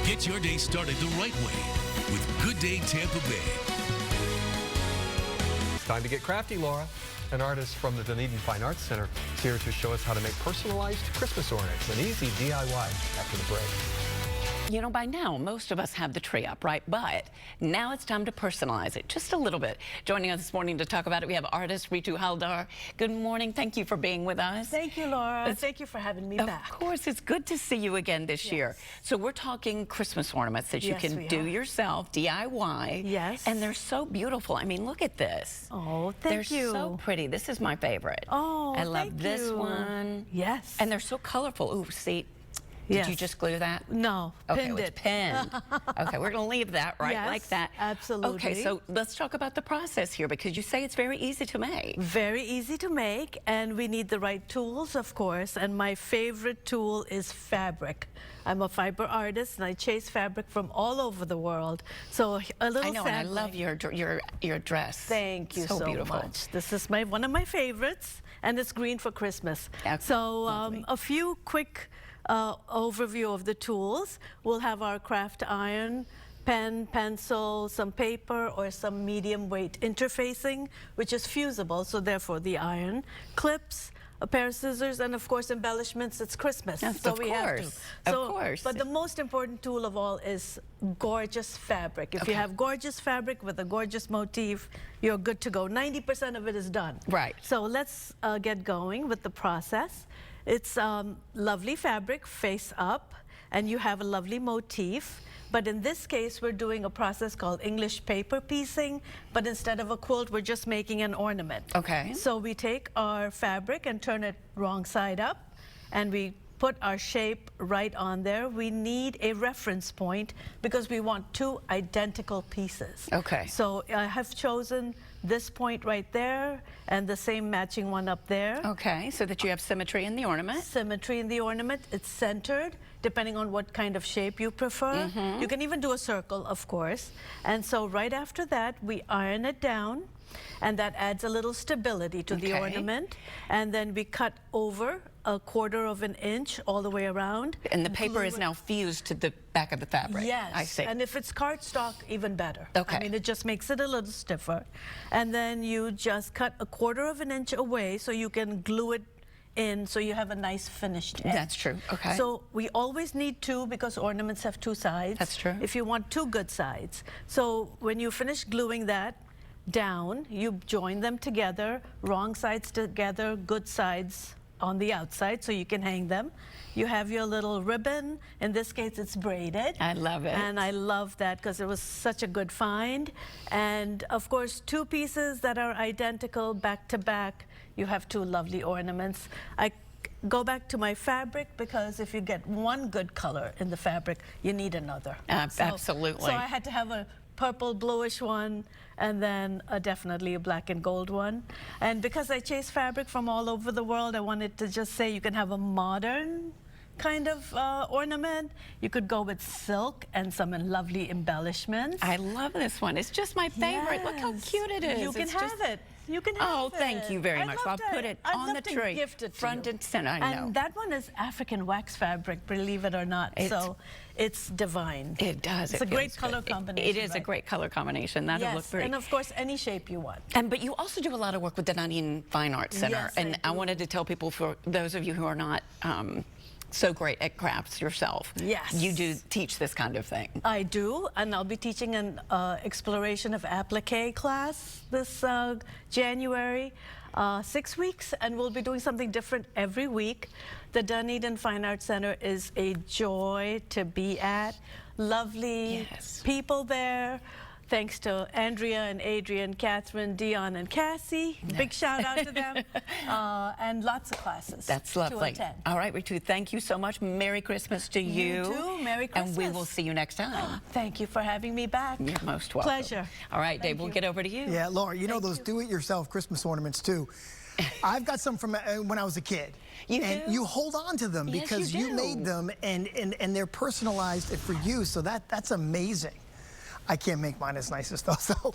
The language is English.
Get your day started the right way with Good Day Tampa Bay. It's time to get crafty, Laura. An artist from the Dunedin Fine Art Center is here to show us how to make personalized Christmas ornaments. An easy DIY after the break. You know, by now, most of us have the tree up, right? But now it's time to personalize it just a little bit. Joining us this morning to talk about it, we have artist Ritu Haldar. Good morning. Thank you for being with us. Thank you, Laura. Thank you for having me back. Of course, it's good to see you again this year. So we're talking Christmas ornaments that you can do yourself, DIY. Yes. And they're so beautiful. I mean, look at this. Oh, thank you. They're so pretty. This is my favorite. Oh, I love this one. Yes. And they're so colorful. Ooh, see. Did you just glue that? No, pinned it. Pinned. Okay, we're going to leave that right yes, like that. Absolutely. Okay, so let's talk about the process here because you say it's very easy to make. Very easy to make, and we need the right tools, of course. And my favorite tool is fabric. I'm a fiber artist, and I chase fabric from all over the world. So a little. I know, sampling. and I love your dress. Thank you so beautiful. much. This is one of my favorites, and it's green for Christmas. So a few quick overview of the tools. We'll have our craft iron, pen, pencil, some paper, or some medium weight interfacing, which is fusible, so therefore the iron, clips, a pair of scissors, and of course embellishments. It's Christmas, yes, so we have to. Of course. But the most important tool of all is gorgeous fabric. If you have gorgeous fabric with a gorgeous motif, you're good to go. 90% of it is done. Right. So let's get going with the process. It's lovely fabric, face up, and you have a lovely motif. But in this case, we're doing a process called English paper piecing, but instead of a quilt, we're just making an ornament. Okay. So we take our fabric and turn it wrong side up, and we put our shape right on there. We need a reference point because we want two identical pieces. Okay. So I have chosen this point right there and the same matching one up there. Okay, so that you have symmetry in the ornament. Symmetry in the ornament. It's centered depending on what kind of shape you prefer. You can even do a circle, of course. And so right after that, we iron it down, and that adds a little stability to the ornament. And then we cut over 1/4 of an inch all the way around. And the paper is now fused to the back of the fabric. Yes. I see. And if it's cardstock, even better. Okay. I mean, it just makes it a little stiffer. And then you just cut 1/4 of an inch away so you can glue it in so you have a nice finished edge. That's true. Okay. So we always need two because ornaments have two sides. That's true. If you want two good sides. So when you finish gluing that down, you join them together, wrong sides together, good sides on the outside so you can hang them. You have your little ribbon. In this case, it's braided. I love it. And I love that because it was such a good find. And of course, two pieces that are identical back to back. You have two lovely ornaments. I go back to my fabric because if you get one good color in the fabric, you need another. Absolutely. So I had to have a purple bluish one and then definitely a black and gold one. And because I chase fabric from all over the world, I wanted to just say you can have a modern kind of ornament. You could go with silk and some lovely embellishments. I love this one. It's just my favorite. Yes. Look how cute it is. You can have it. You can have it. Oh, thank you very much. I'll put it on the tree, gift it to front you. and center. I know. And that one is African wax fabric, believe it or not. So it's divine. It does. It's a great color combination. It is a great color combination. That'll look pretty. And of course, any shape you want. But you also do a lot of work with the Dunedin Fine Art Center. Yes, and I wanted to tell people, for those of you who are not so great at crafts yourself, yes, you do teach this kind of thing. I do, and I'll be teaching an exploration of applique class this January. 6 weeks, and we'll be doing something different every week. The Dunedin Fine Art Center is a joy to be at. Lovely people there. Thanks to Andrea and Adrian, Catherine, Dion, and Cassie. Big shout out to them. And lots of classes. That's lovely. To attend. All right, Ritu, thank you so much. Merry Christmas to you. You too. Merry Christmas. And we will see you next time. Thank you for having me back. You're most welcome. Pleasure. All right, Dave, we'll get over to you. Yeah, Laura, you know those do-it-yourself Christmas ornaments too. I've got some from when I was a kid. And you hold on to them because you made them and they're personalized for you, so that's amazing. I can't make mine as nice as those, though.